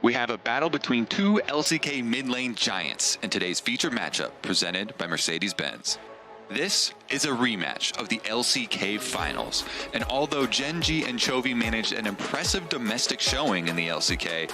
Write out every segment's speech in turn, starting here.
We have a battle between two LCK mid lane giants in today's featured matchup presented by Mercedes-Benz. This is a rematch of the LCK Finals, and although Gen.G and Chovy managed an impressive domestic showing in the LCK,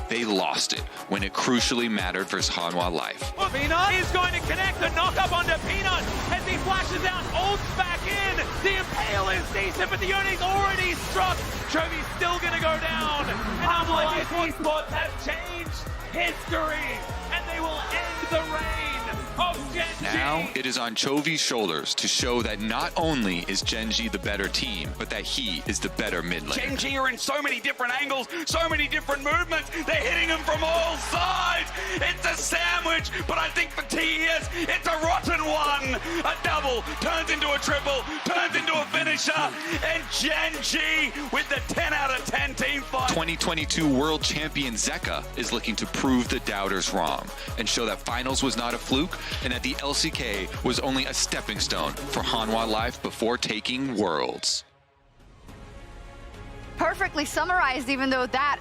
they lost it when it crucially mattered versus Hanwha Life. Peanut is going to connect the knock-up onto Peanut as he flashes out, ults back in. The Impale is decent, but the Yone's already struck. Chovy's still going to go down. And Hanwha Esports have changed history, and they will end the reign of Gen.G. Now it is on Chovy's shoulders to show that not only is Gen.G the better team, but that he is the better mid laner. Gen.G are in so many different angles, so many different movements. They're hitting him from all sides. It's a sandwich, but I think for TES, it's a rotten one. A double turns into a triple, turns into a finisher, and Gen.G with the 10 out of 10 team fight. 2022 world champion Zeka is looking to prove the doubters wrong and show that finals was not a fluke and that the LCK was only a stepping stone for Hanwha Life before taking Worlds. Perfectly summarized, even though that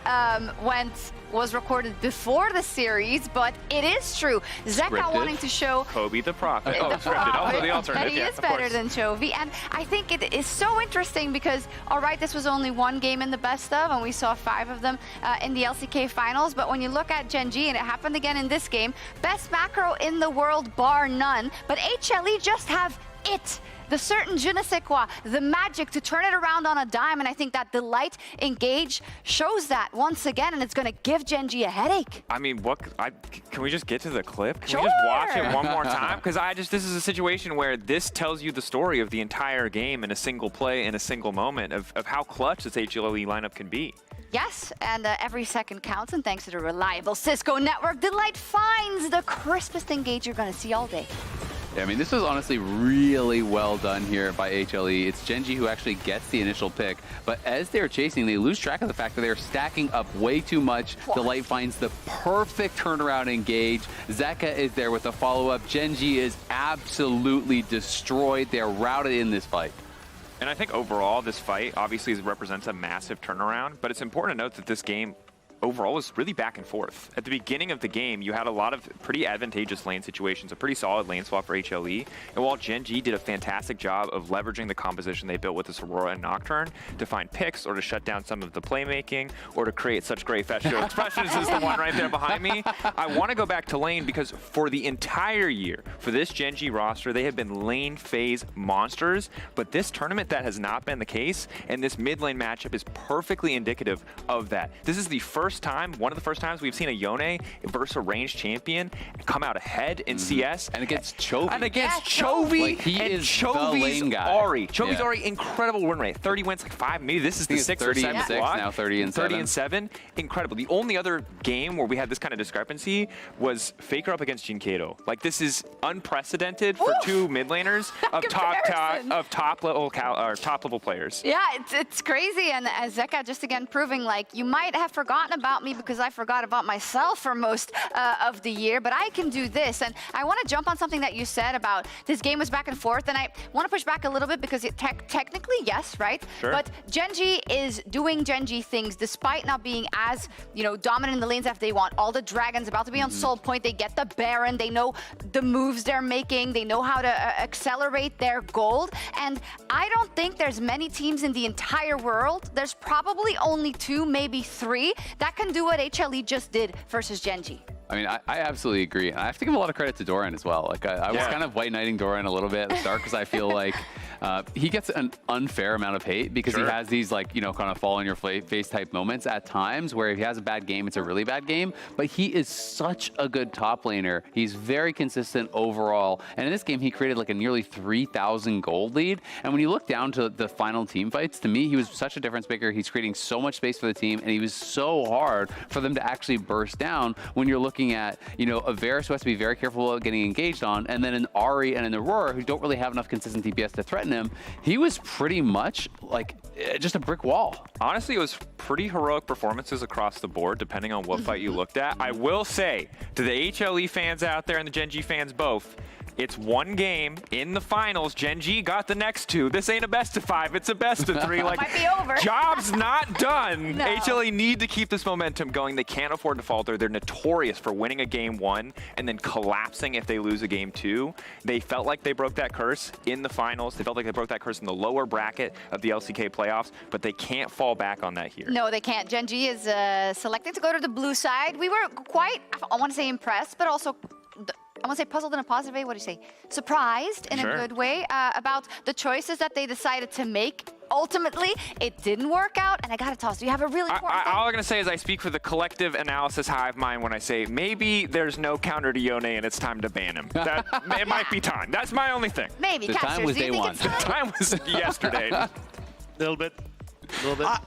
was recorded before the series, but it is true. Zeka wanting to show Kobe the Prophet. the prophet, Also the alternative. that he is better than Chovy, and I think it is so interesting because, all right, this was only one game in the best of, and we saw 5 of them in the LCK finals, but when you look at Gen.G, and it happened again in this game, best macro in the world bar none, but HLE just have it. The certain je ne sais quoi, the magic to turn it around on a dime, and I think that Delight Engage shows that once again, and it's going to give Gen.G a headache. I mean, can we just get to the clip? Can Sure. we just watch it one more time? Because this is a situation where this tells you the story of the entire game in a single play, in a single moment, of how clutch this HLE lineup can be. Yes, and every second counts, and thanks to the reliable Cisco network, Delight finds the crispest engage you're going to see all day. Yeah, I mean, this was honestly really well done here by HLE. It's Gen.G who actually gets the initial pick, but as they're chasing, they lose track of the fact that they're stacking up way too much. Delight finds the perfect turnaround engage. Zeka is there with a follow-up. Gen.G is absolutely destroyed. They're routed in this fight. And I think overall, this fight obviously represents a massive turnaround, but it's important to note that this game overall was really back and forth. At the beginning of the game, you had a lot of pretty advantageous lane situations, a pretty solid lane swap for HLE, and while Gen.G did a fantastic job of leveraging the composition they built with this Aurora and Nocturne to find picks or to shut down some of the playmaking or to create such great facial expressions as the one right there behind me, I want to go back to lane because for the entire year, for this Gen.G roster, they have been lane phase monsters, but this tournament that has not been the case, and this mid lane matchup is perfectly indicative of that. This is the one of the first times we've seen a Yone versus a ranged champion come out ahead in CS. And against Chovy. And against Chovy. Like, he and is Chovy's the lane guy. Ahri. Chovy's Ahri, incredible win rate. 30 wins, like 5. Maybe this is the 6th or 7th block. Now 30 and 7. 30 and 7. Incredible. The only other game where we had this kind of discrepancy was Faker up against Jinkato. Like, this is unprecedented for two mid laners of top level players. Yeah, it's crazy, and Zeka just again proving like you might have forgotten about me because I forgot about myself for most of the year, but I can do this. And I want to jump on something that you said about this game was back and forth, and I want to push back a little bit because it technically, yes, right? Sure. But Gen.G is doing Gen.G things despite not being as, dominant in the lanes after they want. All the dragons about to be on soul point, they get the Baron, they know the moves they're making, they know how to accelerate their gold, and I don't think there's many teams in the entire world, there's probably only 2, maybe 3, that can do what HLE just did versus Gen.G. I mean, I absolutely agree. I have to give a lot of credit to Doran as well. Like, I was kind of white knighting Doran a little bit at the start because I feel like he gets an unfair amount of hate because he has these, like, kind of fall on your face type moments at times where if he has a bad game, it's a really bad game. But he is such a good top laner. He's very consistent overall. And in this game, he created like a nearly 3,000 gold lead. And when you look down to the final team fights, to me, he was such a difference maker. He's creating so much space for the team, and he was so hard for them to actually burst down when you're looking at, a Varus who has to be very careful about getting engaged on, and then an Ahri and an Aurora who don't really have enough consistent DPS to threaten him. He was pretty much like just a brick wall. Honestly, it was pretty heroic performances across the board, depending on what fight you looked at. I will say to the HLE fans out there and the Gen.G fans both, It's one game in the finals. Gen.G got the next two. This ain't a best of 5. It's a best of 3. Like, might be over. Job's not done. No. HLE need to keep this momentum going. They can't afford to falter. They're notorious for winning a game 1 and then collapsing if they lose a game 2. They felt like they broke that curse in the finals. They felt like they broke that curse in the lower bracket of the LCK playoffs, but they can't fall back on that here. No, they can't. Gen.G is selecting to go to the blue side. We were quite, I want to say impressed, but also, I want to say puzzled in a positive way. What do you say? Surprised in a good way about the choices that they decided to make. Ultimately, it didn't work out, and I got to toss. Do you have a really important thing? All I'm going to say is I speak for the collective analysis hive mind when I say maybe there's no counter to Yone and it's time to ban him. It might be time. That's my only thing. Maybe. The time was day one. The time was yesterday. Little bit.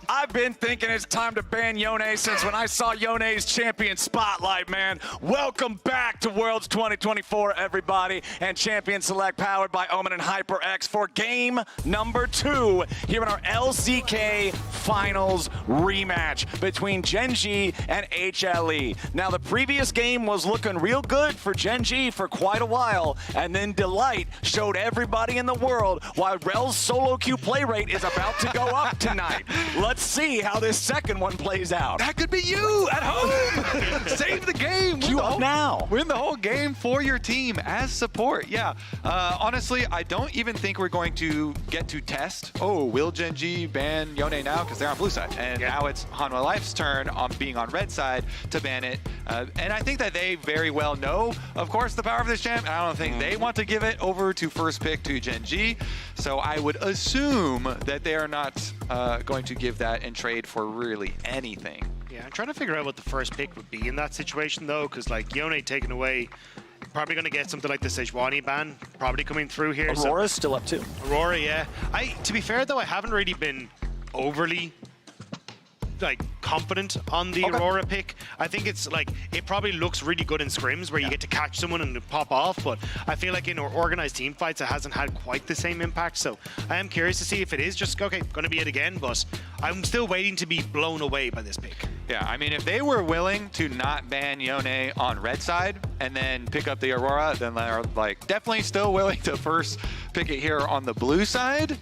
I've been thinking it's time to ban Yone since when I saw Yone's champion spotlight, man. Welcome back to Worlds 2024, everybody, and Champion Select powered by Omen and HyperX for game number 2 here in our LCK Finals rematch between Gen.G and HLE. Now, the previous game was looking real good for Gen.G for quite a while, and then Delight showed everybody in the world why Rell's solo queue play rate is about to go up tonight. Let's see how this second one plays out. That could be you at home. Save the game. Queue up now. Win the whole game for your team as support. Yeah. Honestly, I don't even think we're going to get to test. Oh, will Gen.G ban Yone now? Because they're on blue side. And now it's Hanwha Life's turn on being on red side to ban it. And I think that they very well know, of course, the power of this champ. I don't think they want to give it over to first pick to Gen.G. So I would assume that they are not going to give that in trade for really anything. Yeah, I'm trying to figure out what the first pick would be in that situation, though, because, like, Yone taken away, probably going to get something like the Sejuani ban, probably coming through here. Aurora's still up, too. Aurora, yeah. To be fair, though, I haven't really been overly confident on the Aurora pick. I think it's like, it probably looks really good in scrims where you get to catch someone and pop off, but I feel like in organized team fights it hasn't had quite the same impact. So I am curious to see if it is just, okay, going to be it again, but I'm still waiting to be blown away by this pick. Yeah, I mean, if they were willing to not ban Yone on red side and then pick up the Aurora, then they're like definitely still willing to first pick it here on the blue side.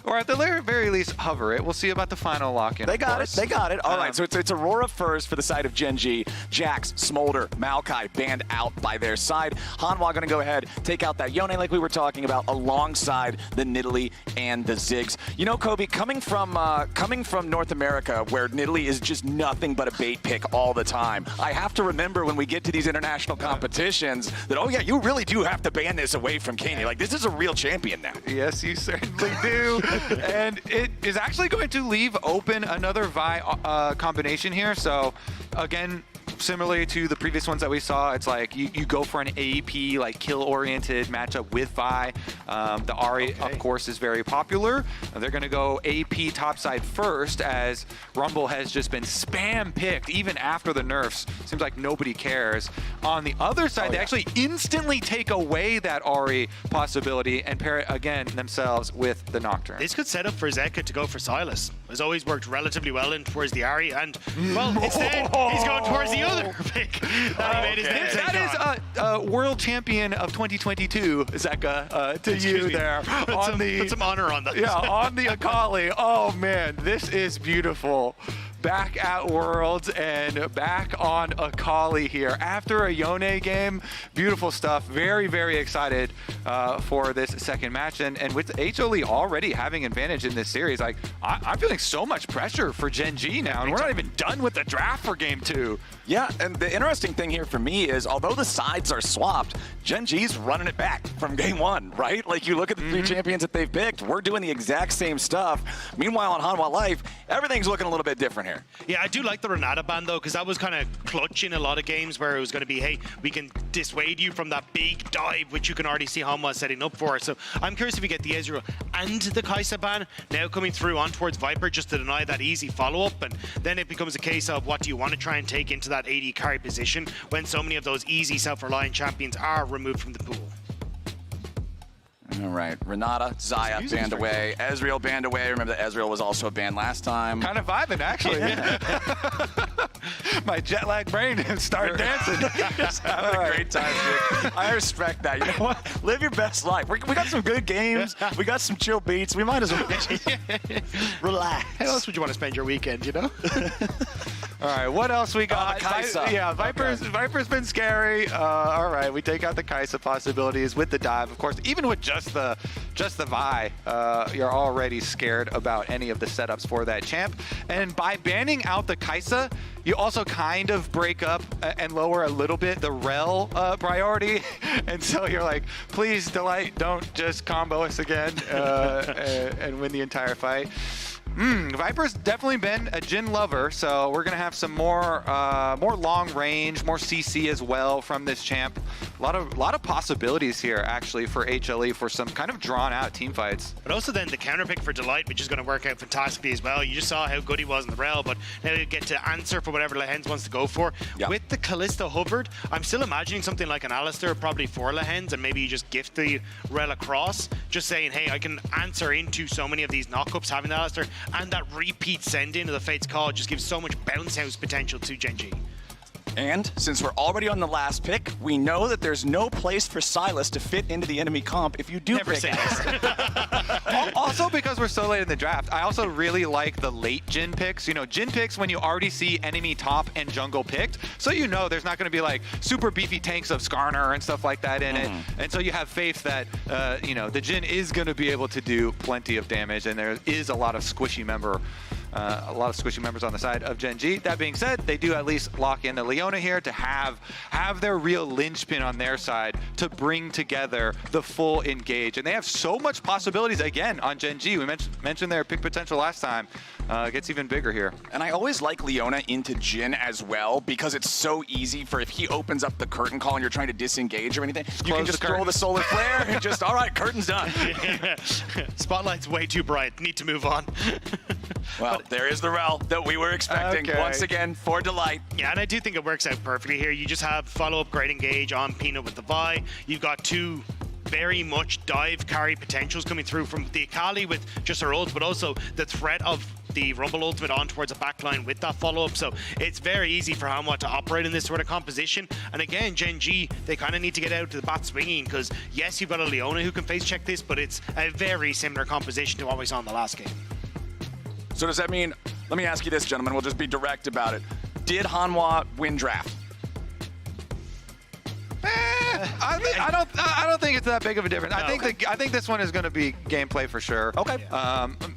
Or at the very least, hover it. We'll see about the final lock-in. They got it. They got it. All right, so it's Aurora first for the side of Gen.G. Jax, Smolder, Maokai banned out by their side. Hanwha going to go ahead, take out that Yone like we were talking about, alongside the Nidalee and the Ziggs. You know, Chovy, coming from North America, where Nidalee is just nothing but a bait pick all the time, I have to remember when we get to these international competitions that, oh yeah, you really do have to ban this away from Kiin. Like, this is a real champion now. Yes, you certainly do. And it is actually going to leave open another Vi combination here. So again, similarly to the previous ones that we saw, it's like you go for an AP, like kill-oriented matchup with Vi. The Ahri, of course, is very popular. They're going to go AP topside first, as Rumble has just been spam-picked even after the nerfs. Seems like nobody cares. On the other side, they actually instantly take away that Ahri possibility and pair it again themselves with the Nocturne. This could set up for Zeka to go for Silas. It's always worked relatively well in towards the Ahri, and, well, instead, he's going towards the other pick that he made his name. That is world champion of 2022, Zeka, to you there. Put some honor on that. Yeah, on the Akali. Oh man, this is beautiful. Back at Worlds and back on Akali here after a Yone game. Beautiful stuff. Very, very excited for this second match. And with HLE already having advantage in this series, like I'm feeling so much pressure for Gen.G now, and we're not even done with the draft for game 2. Yeah, and the interesting thing here for me is, although the sides are swapped, Gen.G's running it back from game 1, right? Like, you look at the 3 champions that they've picked, we're doing the exact same stuff. Meanwhile, on Hanwha Life, everything's looking a little bit different here. Yeah, I do like the Renata ban, though, because that was kind of clutch in a lot of games where it was going to be, hey, we can dissuade you from that big dive, which you can already see Hanwha setting up for. So I'm curious if we get the Ezreal and the Kai'Sa ban now coming through on towards Viper just to deny that easy follow-up. And then it becomes a case of what do you want to try and take into that AD carry position when so many of those easy self-reliant champions are removed from the pool. All right, Renata, Xayah banned away, Ezreal banned away. Remember that Ezreal was also banned last time. Kind of vibing, actually. my jet lag brain and start dancing. Just having a great time, dude. I respect that. You know what? Live your best life. We got some good games. We got some chill beats. We might as well relax. How else would you want to spend your weekend, you know? All right, what else we got? the Kaisa. Yeah, Viper's been scary. All right, we take out the Kaisa possibilities with the dive. Of course, even with just the Vi, you're already scared about any of the setups for that champ. And by banning out the Kaisa, you also kind of break up and lower a little bit the Rell priority. And so you're like, please, Delight, don't just combo us again and win the entire fight. Viper's definitely been a Jhin lover, so we're gonna have some more long range, more CC as well from this champ. A lot of possibilities here actually for HLE for some kind of drawn out team fights. But also then the counter pick for Delight, which is going to work out fantastically as well. You just saw how good he was in the Rell, but now you get to answer for whatever Lehends wants to go for. Yeah. With the Kalista hovered, I'm still imagining something like an Alistair probably for Lehends, and maybe you just gift the Rell across, just saying, hey, I can answer into so many of these knockups having the Alistair, and that repeat send into the Fate's Call just gives so much bounce house potential to Gen.G. And since we're already on the last pick, we know that there's no place for Sylas to fit into the enemy comp if you do Never pick say it. Also, because we're so late in the draft, I also really like the late Jhin picks. You know, Jhin picks when you already see enemy top and jungle picked, so you know there's not going to be like super beefy tanks of Skarner and stuff like that in it. And so you have faith that, you know, the Jhin is going to be able to do plenty of damage, and there is a lot of squishy members on the side of Gen.G. That being said, they do at least lock in the Leona here to have their real linchpin on their side to bring together the full engage. And they have so much possibilities again on Gen.G. We mentioned their pick potential last time. It gets even bigger here. And I always like Leona into Jhin as well because it's so easy for if he opens up the curtain call and you're trying to disengage or anything, you can just throw the solar flare and just, all right, curtain's done. Spotlight's way too bright. Need to move on. Well, there is the Rell that we were expecting once again for Delight. Yeah, and I do think it works out perfectly here. You just have follow-up great engage on Peanut with the Vi. You've got two very much dive carry potentials coming through from the Akali with just her ult, but also the threat of the Rumble ultimate on towards a backline with that follow-up. So it's very easy for Hanwha to operate in this sort of composition. And again, Gen.G, they kind of need to get out to the bat swinging because yes, you've got a Leona who can face check this, but it's a very similar composition to what we saw in the last game. So does that mean, let me ask you this, gentlemen, we'll just be direct about it. Did Hanwha win draft? I don't think it's that big of a difference. No, I think this one is going to be gameplay for sure. Okay.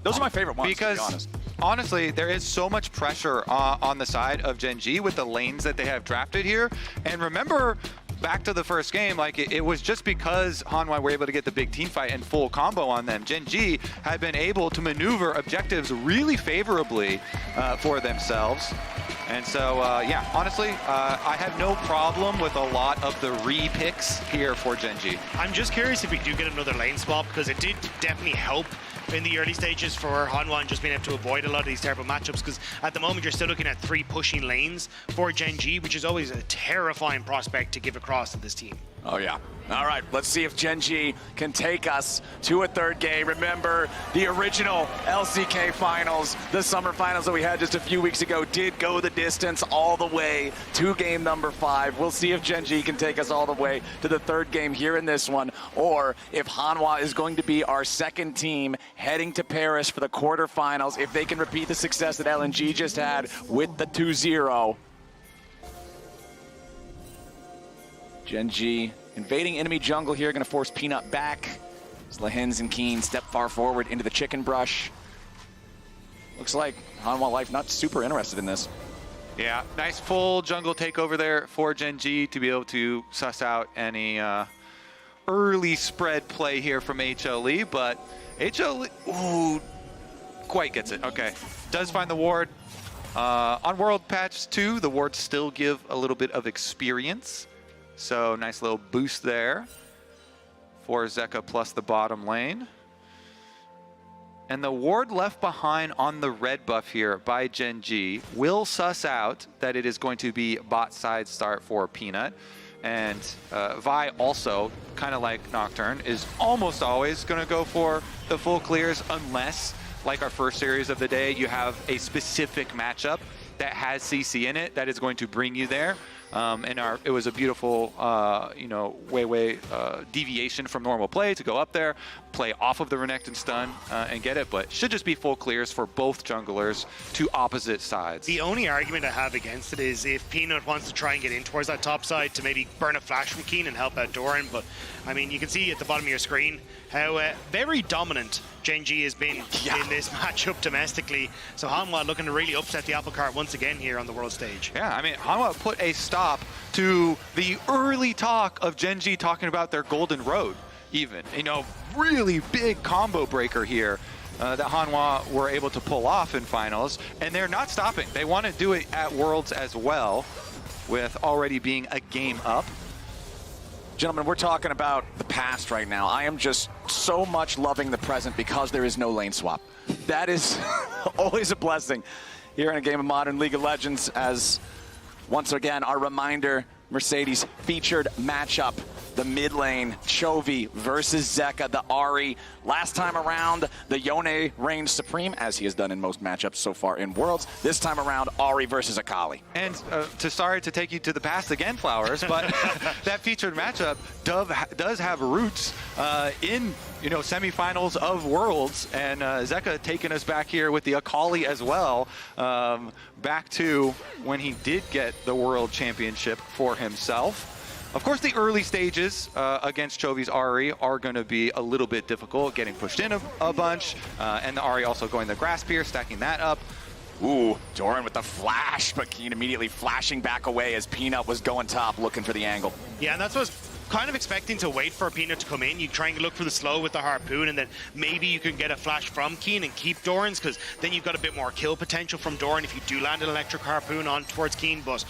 Those are my favorite ones, because, to be honest. Honestly, there is so much pressure on the side of Gen.G with the lanes that they have drafted here. And remember, back to the first game, like it was just because Hanwha were able to get the big team fight and full combo on them. Gen.G had been able to maneuver objectives really favorably for themselves. And so, yeah, honestly, I have no problem with a lot of the re-picks here for Gen.G. I'm just curious if we do get another lane swap, because it did definitely help in the early stages for Hanwha and just being able to avoid a lot of these terrible matchups, because at the moment you're still looking at 3 pushing lanes for Gen.G, which is always a terrifying prospect to give across to this team. Oh, yeah. All right, let's see if Gen.G can take us to a third game. Remember, the original LCK finals, the summer finals that we had just a few weeks ago, did go the distance all the way to game number 5. We'll see if Gen.G can take us all the way to the third game here in this one, or if Hanwha is going to be our second team heading to Paris for the quarterfinals, if they can repeat the success that LNG just had with the 2-0. Gen.G invading enemy jungle here, going to force Peanut back as Lehends and Kiin step far forward into the chicken brush. Looks like Hanwha Life not super interested in this. Yeah, nice full jungle takeover there for Gen.G to be able to suss out any early spread play here from HLE, but HLE, ooh, quite gets it. Okay, does find the ward. On World Patch 2, the wards still give a little bit of experience. So nice little boost there for Zeka plus the bottom lane. And the ward left behind on the red buff here by Gen.G will suss out that it is going to be bot side start for Peanut. And Vi also, kind of like Nocturne, is almost always going to go for the full clears unless, like our first series of the day, you have a specific matchup that has CC in it that is going to bring you there. It was a beautiful, you know, deviation from normal play to go up there, play off of the Renekton stun and get it, but should just be full clears for both junglers to opposite sides. The only argument I have against it is if Peanut wants to try and get in towards that top side to maybe burn a flash from Kiin and help out Doran, but I mean, you can see at the bottom of your screen how very dominant Gen.G has been in this matchup domestically. So Hanwha looking to really upset the apple cart once again here on the world stage. Yeah, I mean, Hanwha put a stop to the early talk of Gen.G talking about their golden road even. You know, really big combo breaker here that Hanwha were able to pull off in finals, and they're not stopping. They want to do it at Worlds as well, with already being a game up. Gentlemen, we're talking about the past right now. I am just so much loving the present because there is no lane swap. That is always a blessing here in a game of Modern League of Legends, as once again, our reminder, Mercedes featured matchup, the mid lane, Chovy versus Zeka, the Ahri. Last time around, the Yone reigned supreme, as he has done in most matchups so far in Worlds. This time around, Ahri versus Akali. And sorry to take you to the past again, Flowers, but that featured matchup does have roots in, you know, semifinals of Worlds, and Zeka taking us back here with the Akali as well, back to when he did get the World Championship for himself. Of course, the early stages against Chovy's Ahri are going to be a little bit difficult, getting pushed in a bunch, and the Ahri also going the grass spear, stacking that up. Ooh, Doran with the flash, but Kiin immediately flashing back away as Peanut was going top, looking for the angle. Yeah, and that's what I was kind of expecting, to wait for Peanut to come in. You try and look for the slow with the harpoon, and then maybe you can get a flash from Kiin and keep Doran's, because then you've got a bit more kill potential from Doran if you do land an electric harpoon on towards Kiin, but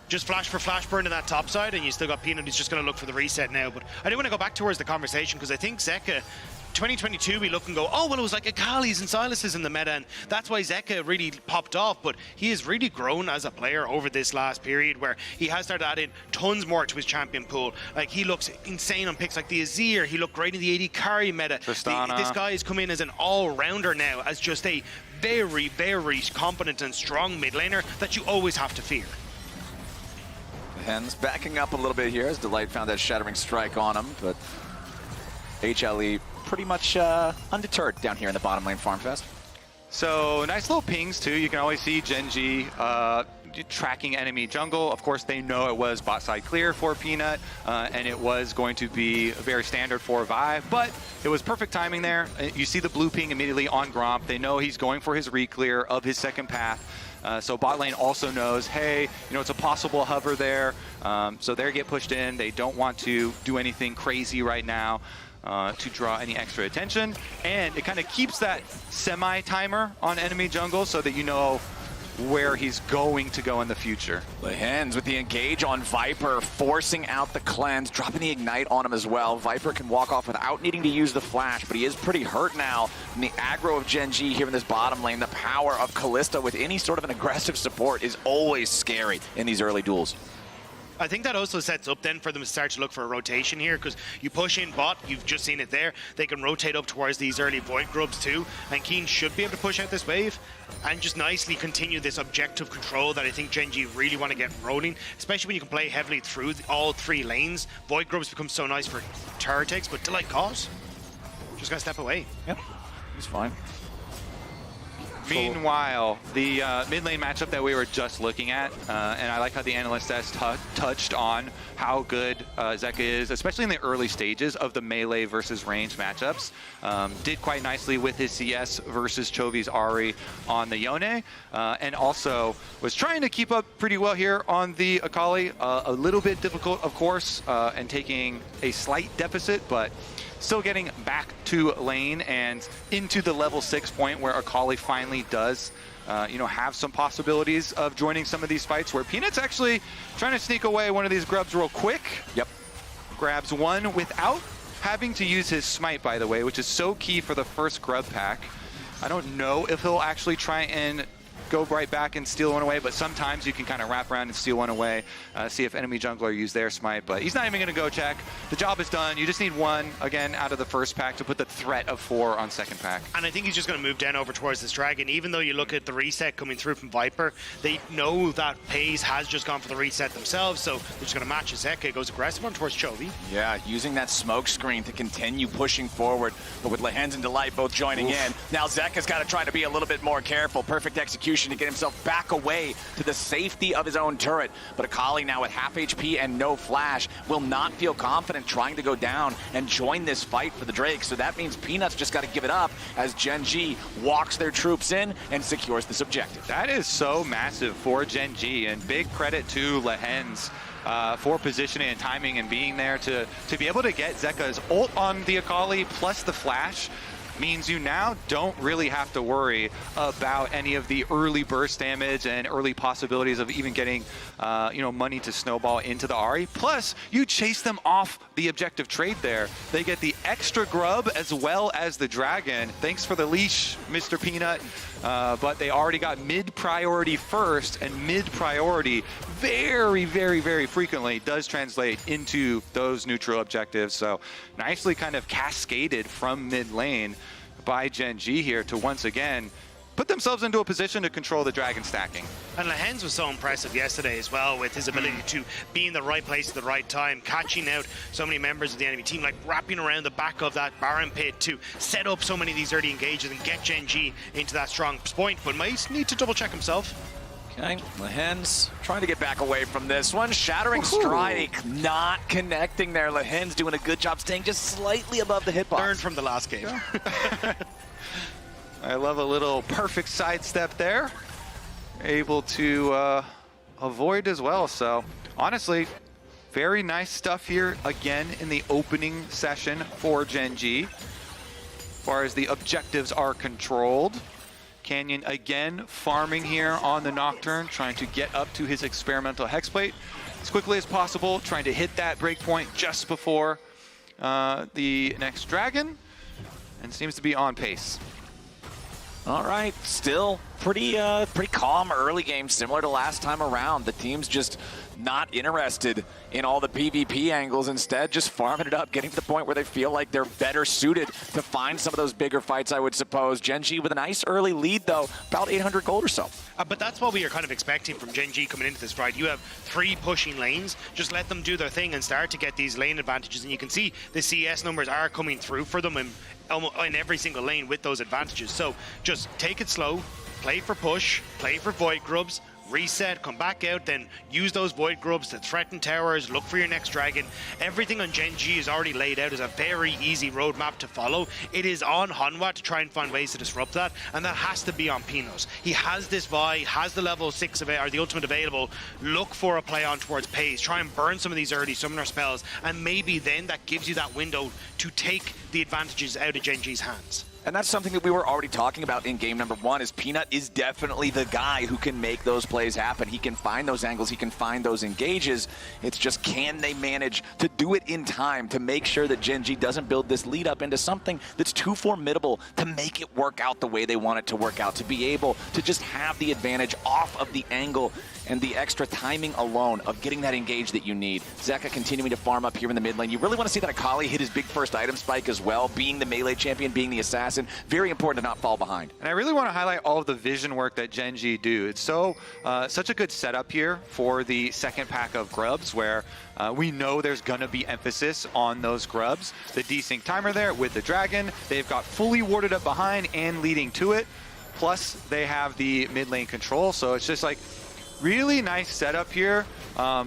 just flash for flash burn to that top side, and you still got Peanut who's just going to look for the reset now. But I do want to go back towards the conversation, because I think Zeka, 2022, we look and go, oh, well, it was like Akali's and Silas's in the meta, and that's why Zeka really popped off. But he has really grown as a player over this last period, where he has started adding tons more to his champion pool. Like, he looks insane on picks like the Azir. He looked great in the AD carry meta. This guy has come in as an all-rounder now, as just a very, very competent and strong mid laner that you always have to fear. Lehends backing up a little bit here as Delight found that shattering strike on him, but HLE pretty much undeterred down here in the bottom lane farm fest. So nice little pings too. You can always see Gen.G tracking enemy jungle. Of course, they know it was bot side clear for Peanut, and it was going to be very standard for Vi, but it was perfect timing there. You see the blue ping immediately on Gromp. They know he's going for his re-clear of his second path. So bot lane also knows, hey, you know, it's a possible hover there. So they get pushed in. They don't want to do anything crazy right now to draw any extra attention. And it kind of keeps that semi-timer on enemy jungle so that you know where he's going to go in the future. Lehends with the engage on Viper, forcing out the cleanse, dropping the ignite on him as well. Viper can walk off without needing to use the flash, but he is pretty hurt now from the aggro of Gen.G here in this bottom lane. The power of Kalista with any sort of an aggressive support is always scary in these early duels. I think that also sets up then for them to start to look for a rotation here, because you push in bot, you've just seen it there, they can rotate up towards these early void grubs too, and Kiin should be able to push out this wave and just nicely continue this objective control that I think Gen.G really want to get rolling, especially when you can play heavily through all three lanes. Void grubs become so nice for turret takes, but Delight cause, just gotta step away. Yep, he's fine. Meanwhile, the mid lane matchup that we were just looking at, and I like how the analyst has touched on how good Zeka is, especially in the early stages of the melee versus range matchups. Did quite nicely with his CS versus Chovy's Ahri on the Yone, and also was trying to keep up pretty well here on the Akali. A little bit difficult, of course, and taking a slight deficit, but still getting back to lane and into the level 6 point where Akali finally does, you know, have some possibilities of joining some of these fights, where Peanut's actually trying to sneak away one of these grubs real quick. Yep. Grabs one without having to use his smite, by the way, which is so key for the first grub pack. I don't know if he'll actually try and go right back and steal one away, but sometimes you can kind of wrap around and steal one away, see if enemy jungler use their smite, but he's not even going to go check. The job is done. You just need one, again, out of the first pack to put the threat of 4 on second pack. And I think he's just going to move down over towards this dragon. Even though you look at the reset coming through from Viper, they know that Peyz has just gone for the reset themselves, so they're just going to match Zeka. Goes aggressive on towards Chovy. Yeah, using that smoke screen to continue pushing forward, but with Lehends and Delight both joining in. Now Zeka's got to try to be a little bit more careful. Perfect execution to get himself back away to the safety of his own turret. But Akali now with half HP and no flash will not feel confident trying to go down and join this fight for the Drake. So that means Peanut's just got to give it up as Gen.G walks their troops in and secures this objective. That is so massive for Gen.G, and big credit to Lehends for positioning and timing and being there to be able to get Zeka's ult on the Akali plus the flash. Means you now don't really have to worry about any of the early burst damage and early possibilities of even getting money to snowball into the Ahri. Plus, you chase them off the objective trade there. They get the extra grub as well as the dragon. Thanks for the leash, Mr. Peanut. But they already got mid-priority first, and mid-priority very, very, very frequently does translate into those neutral objectives. So nicely kind of cascaded from mid lane by Gen.G here to once again put themselves into a position to control the dragon stacking. And Lehends was so impressive yesterday as well with his ability to be in the right place at the right time, catching out so many members of the enemy team, like wrapping around the back of that Baron pit to set up so many of these early engages and get Gen.G into that strong point, but might need to double check himself. Okay, Lehends trying to get back away from this one. Shattering strike, not connecting there. Lehends doing a good job staying just slightly above the hitbox. Learned from the last game. I love a little perfect sidestep there. Able to avoid as well. So honestly, very nice stuff here again in the opening session for Gen.G. As far as the objectives are controlled. Canyon again farming here on the Nocturne, trying to get up to his experimental hexplate as quickly as possible, trying to hit that breakpoint just before the next dragon, and seems to be on pace. All right, still pretty calm early game, similar to last time around. The team's just not interested in all the PvP angles, instead just farming it up, getting to the point where they feel like they're better suited to find some of those bigger fights, I would suppose. Gen.G with a nice early lead, though, about 800 gold or so. But that's what we are kind of expecting from Gen.G coming into this fight. You have 3 pushing lanes, just let them do their thing and start to get these lane advantages, and you can see the CS numbers are coming through for them in every single lane with those advantages. So just take it slow, play for push, play for void grubs, reset, come back out, then use those void grubs to threaten towers, look for your next dragon. Everything on Gen.G is already laid out as a very easy roadmap to follow. It is on Hanwha to try and find ways to disrupt that, and that has to be on Peanut. He has this Vi, has the level 6 of it, or the ultimate available. Look for a play on towards Peyz, try and burn some of these early summoner spells, and maybe then that gives you that window to take the advantages out of Gen.G's hands. And that's something that we were already talking about in game number 1, is Peanut is definitely the guy who can make those plays happen. He can find those angles, he can find those engages. It's just, can they manage to do it in time to make sure that Gen.G doesn't build this lead up into something that's too formidable to make it work out the way they want it to work out, to be able to just have the advantage off of the angle and the extra timing alone of getting that engage that you need. Zeka continuing to farm up here in the mid lane. You really want to see that Akali hit his big first item spike as well, being the melee champion, being the assassin. Very important to not fall behind. And I really want to highlight all of the vision work that Gen.G do. It's such a good setup here for the second pack of grubs, where we know there's going to be emphasis on those grubs. The desync timer there with the dragon, they've got fully warded up behind and leading to it. Plus, they have the mid lane control, so it's just like really nice setup here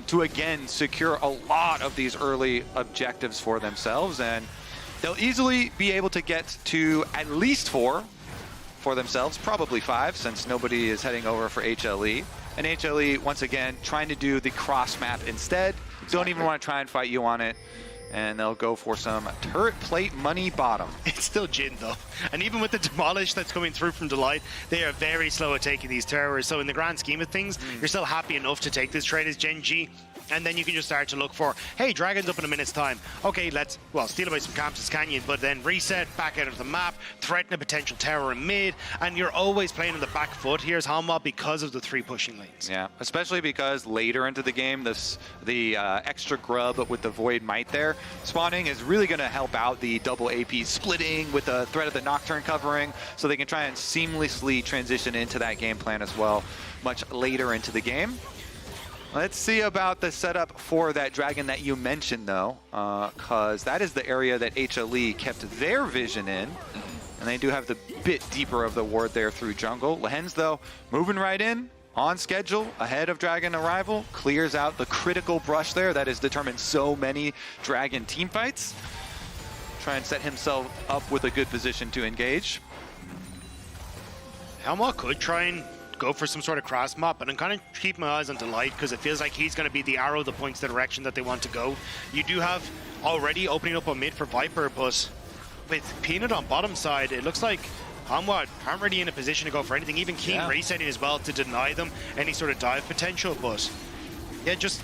to again secure a lot of these early objectives for themselves, and they'll easily be able to get to at least 4 for themselves, probably 5, since nobody is heading over for HLE. And HLE, once again, trying to do the cross map instead. Don't even want to try and fight you on it. And they'll go for some turret plate money bottom. It's still Jhin though. And even with the demolish that's coming through from Delight, they are very slow at taking these towers. So in the grand scheme of things, you're still happy enough to take this trade as Gen.G. And then you can just start to look for, hey, Dragon's up in a minute's time. Okay, let's, well, steal away some camps as Canyon, but then reset, back out of the map, threaten a potential tower in mid, and you're always playing on the back foot here as Hanwha because of the 3 pushing lanes. Yeah, especially because later into the game, the extra grub with the Void Might there spawning is really going to help out the double AP splitting with the threat of the Nocturne covering, so they can try and seamlessly transition into that game plan as well much later into the game. Let's see about the setup for that Dragon that you mentioned, though, because that is the area that HLE kept their vision in, and they do have the bit deeper of the ward there through jungle. Lehends, though, moving right in, on schedule, ahead of Dragon arrival, clears out the critical brush there that has determined so many Dragon teamfights. Try and set himself up with a good position to engage. Hanwha could try and go for some sort of cross map, but I'm kind of keeping my eyes on Delight because it feels like he's going to be the arrow that points the direction that they want to go. You do have already opening up a mid for Viper, but with Peanut on bottom side, it looks like Hanwha aren't really in a position to go for anything. Even Kiin resetting as well to deny them any sort of dive potential, but yeah, just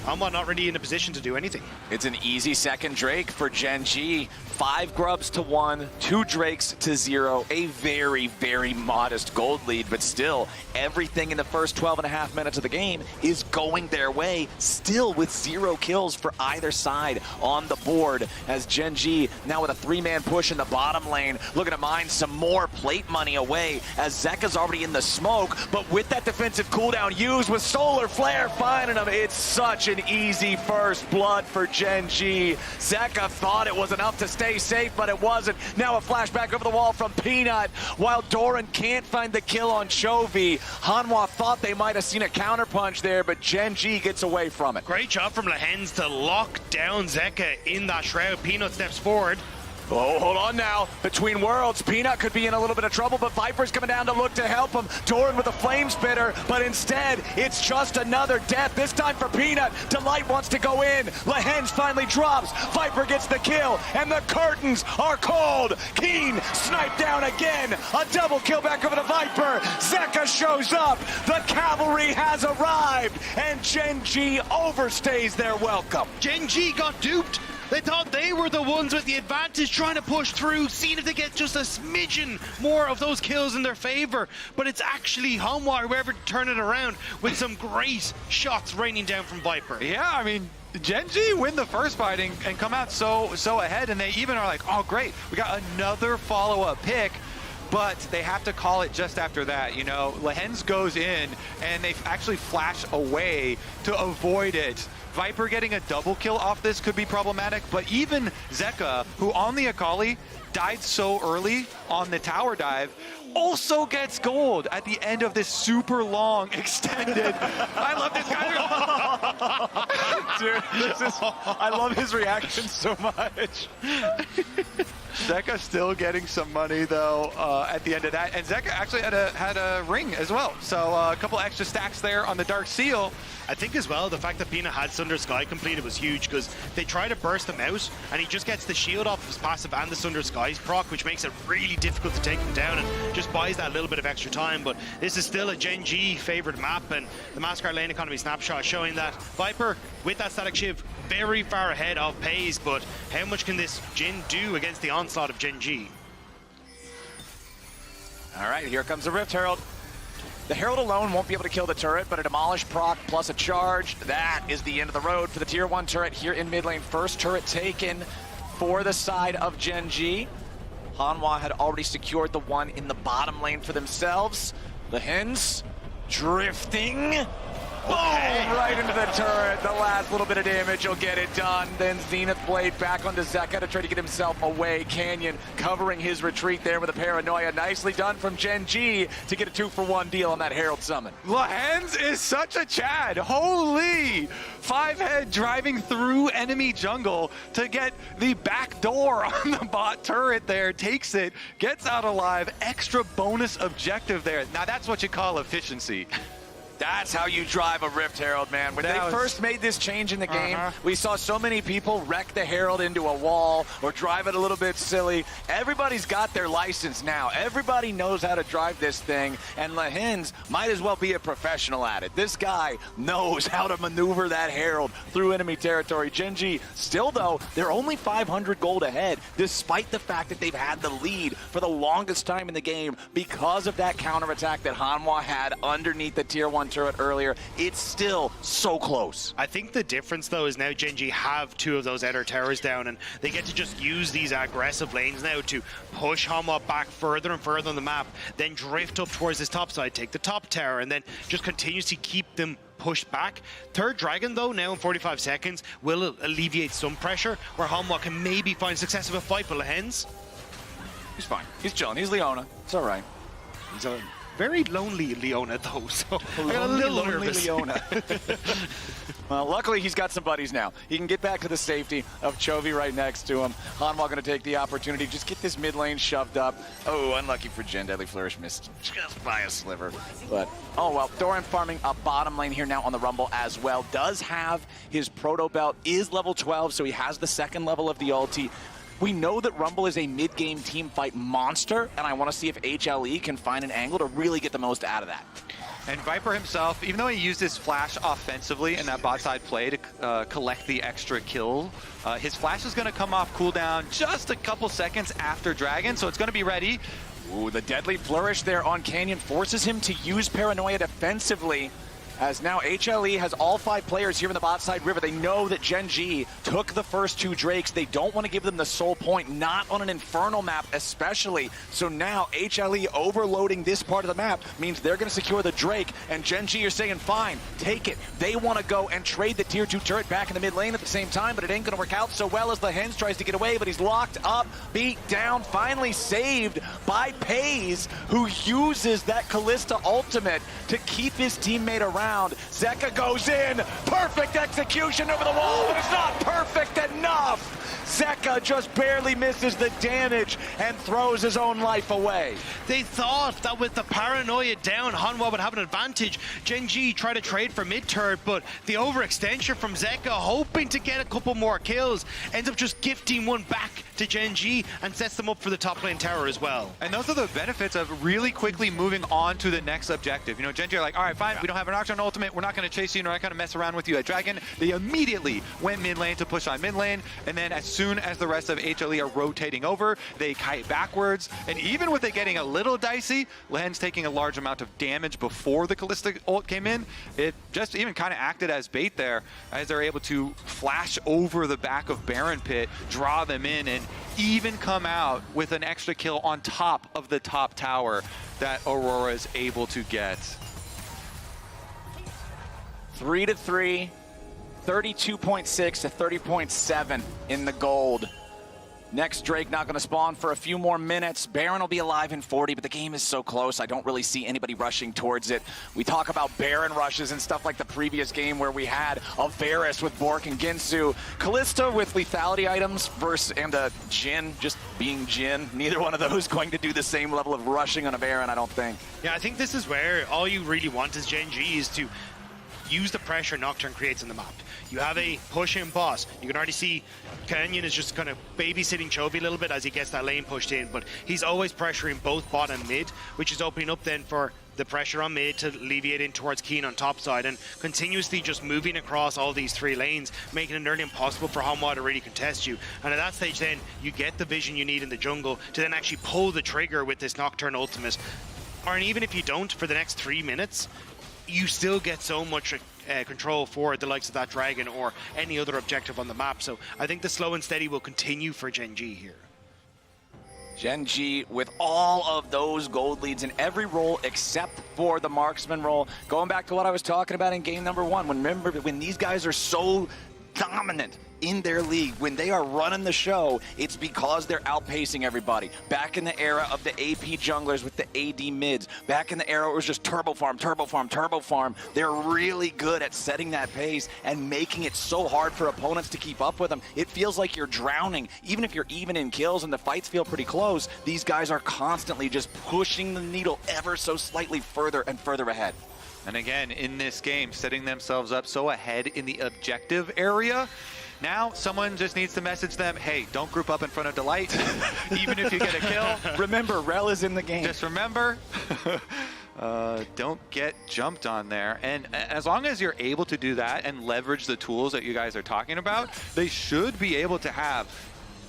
Hanwha not really in a position to do anything. It's an easy second Drake for Gen.G. 5 grubs to 1, 2 Drakes to 0. A very, very modest gold lead, but still, everything in the first 12.5 minutes of the game is going their way, still with 0 kills for either side on the board, as Gen.G now with a 3-man push in the bottom lane, looking to mine some more plate money away, as Zeka's already in the smoke, but with that defensive cooldown used with Solar Flare finding him, it's such an easy first blood for Gen.G. Zeka thought it was enough to stay safe, but it wasn't. Now a flashback over the wall from Peanut, while Doran can't find the kill on Chovy. Hanwha thought they might have seen a counterpunch there, but Gen.G gets away from it. Great job from Lehends to lock down Zeka in that shroud. Peanut steps forward. Oh, hold on now. Between worlds, Peanut could be in a little bit of trouble, but Viper's coming down to look to help him. Doran with a flame spitter, but instead, it's just another death. This time for Peanut. Delight wants to go in. Lehends finally drops. Viper gets the kill, and the curtains are called. Kiin sniped down again. A double kill back over the Viper. Zeka shows up. The cavalry has arrived, and Gen.G overstays their welcome. Gen.G got duped. They thought they were the ones with the advantage, trying to push through, seeing if they get just a smidgen more of those kills in their favor. But it's actually Hanwha, whoever turn it around, with some great shots raining down from Viper. Yeah, I mean, Gen.G win the first fight and come out so ahead, and they even are like, oh great, we got another follow-up pick. But they have to call it just after that. You know, Lehends goes in, and they actually flash away to avoid it. Viper getting a double kill off this could be problematic, but even Zeka, who on the Akali died so early on the tower dive, also gets gold at the end of this super long extended. I love this guy. Dude, I love his reaction so much. Zeka still getting some money though at the end of that, and Zeka actually had a ring as well, so a couple extra stacks there on the Dark Seal. I think as well the fact that Peanut had Sunder Sky completed was huge, because they try to burst him out and he just gets the shield off of his passive and the Sunder Skies proc, which makes it really difficult to take him down and just buys that little bit of extra time. But this is still a Gen.G favored map, and the Mascot Lane Economy snapshot showing that Viper with that static shiv very far ahead of Peyz, but how much can this Jhin do against the onslaught of Gen.G? All right, here comes the Rift Herald. The Herald alone won't be able to kill the turret, but a Demolish proc plus a charge, that is the end of the road for the Tier 1 turret here in mid lane. First turret taken for the side of Gen.G. Hanwha had already secured the one in the bottom lane for themselves. Lehends drifting. Boom! Right into the turret. The last little bit of damage will get it done. Then Zenith Blade back onto Zeka to try to get himself away. Canyon covering his retreat there with a paranoia. Nicely done from Gen.G to get a 2-for-1 deal on that Herald summon. Lehends is such a Chad. Holy! 5-head driving through enemy jungle to get the back door on the bot turret there. Takes it, gets out alive. Extra bonus objective there. Now that's what you call efficiency. That's how you drive a Rift Herald, man. When they first made this change in the game, we saw so many people wreck the Herald into a wall or drive it a little bit silly. Everybody's got their license now. Everybody knows how to drive this thing, and Lehends might as well be a professional at it. This guy knows how to maneuver that Herald through enemy territory. Gen.G, still though, they're only 500 gold ahead, despite the fact that they've had the lead for the longest time in the game because of that counterattack that Hanwha had underneath the tier 1 turret earlier. It's still so close. I think the difference though is now Gen.G have 2 of those Eder towers down, and they get to just use these aggressive lanes now to push Hanwha back further and further on the map, then drift up towards this top side, take the top tower, and then just continuously keep them pushed back. Third Dragon though, now in 45 seconds, will alleviate some pressure where Hanwha can maybe find success of a fight with Lehends. He's fine. He's chilling. He's Leona. It's all right. He's a very lonely Leona though, so I got a Lonely, little nervous. Leona. Well, luckily he's got some buddies now. He can get back to the safety of Chovy right next to him. Hanwha going to take the opportunity, just get this mid lane shoved up. Oh, unlucky for Jhin. Deadly Flourish missed just by a sliver. But, oh well, Doran farming a bottom lane here now on the Rumble as well. Does have his Proto Belt, is level 12, so he has the second level of the ulti. We know that Rumble is a mid-game team fight monster, and I want to see if HLE can find an angle to really get the most out of that. And Viper himself, even though he used his flash offensively in that bot side play to collect the extra kill, his flash is going to come off cooldown just a couple seconds after Dragon, so it's going to be ready. Ooh, the Deadly Flourish there on Canyon forces him to use Paranoia defensively, as now HLE has all 5 players here in the bot side river. They know that Gen.G took the first 2 Drakes. They don't want to give them the soul point, not on an Infernal map especially. So now HLE overloading this part of the map means they're going to secure the Drake, and Gen.G are saying, fine, take it. They want to go and trade the tier 2 turret back in the mid lane at the same time, but it ain't going to work out so well as Lehends tries to get away, but he's locked up, beat down, finally saved by Peyz, who uses that Kalista ultimate to keep his teammate around. Zeka goes in, perfect execution over the wall, but it's not perfect enough. Zeka just barely misses the damage and throws his own life away. They thought that with the Paranoia down, Hanwha would have an advantage. Gen.G tried to trade for mid-turret, but the overextension from Zeka, hoping to get a couple more kills, ends up just gifting one back to Gen.G and sets them up for the top lane tower as well. And those are the benefits of really quickly moving on to the next objective. You know, Gen.G are like, all right, fine, we don't have an Nocturne ultimate, we're not going to chase you, we're not going to mess around with you at Dragon. They immediately went mid lane to push on mid lane, and then as soon as the rest of HLE are rotating over, they kite backwards, and even with it getting a little dicey, Lehends taking a large amount of damage before the Kalista ult came in, it just even kind of acted as bait there, as they're able to flash over the back of Baron Pit, draw them in, and even come out with an extra kill on top of the top tower that Aurora is able to get. 3-3, 32.6 to 30.7 in the gold. Next Drake not going to spawn for a few more minutes. Baron will be alive in 40, but the game is so close, I don't really see anybody rushing towards it. We talk about Baron rushes and stuff like the previous game where we had a Varus with Bork and Ginsu. Kalista with lethality items versus and Jhin just being Jhin. Neither one of those going to do the same level of rushing on a Baron, I don't think. Yeah, I think this is where all you really want as Gen.G is to use the pressure Nocturne creates on the map. You have a push-in boss. You can already see Canyon is just kind of babysitting Chovy a little bit as he gets that lane pushed in, but he's always pressuring both bot and mid, which is opening up then for the pressure on mid to alleviate in towards Kiin on top side, and continuously just moving across all these 3 lanes, making it nearly impossible for Hanwha to really contest you. And at that stage then, you get the vision you need in the jungle to then actually pull the trigger with this Nocturne ultimate. Or even if you don't for the next 3 minutes, you still get so much control for the likes of that Dragon or any other objective on the map. So I think the slow and steady will continue for Gen.G here. Gen.G with all of those gold leads in every role except for the marksman role. Going back to what I was talking about in game number 1, remember when these guys are so dominant in their league, when they are running the show, it's because they're outpacing everybody. Back in the era of the AP junglers with the AD mids, back in the era it was just turbo farm, turbo farm, turbo farm. They're really good at setting that pace and making it so hard for opponents to keep up with them. It feels like you're drowning. Even if you're even in kills and the fights feel pretty close, these guys are constantly just pushing the needle ever so slightly further and further ahead. And again, in this game, setting themselves up so ahead in the objective area. Now, someone just needs to message them, hey, don't group up in front of Delight, even if you get a kill. Remember, Rell is in the game. Just remember, don't get jumped on there. And as long as you're able to do that and leverage the tools that you guys are talking about, they should be able to have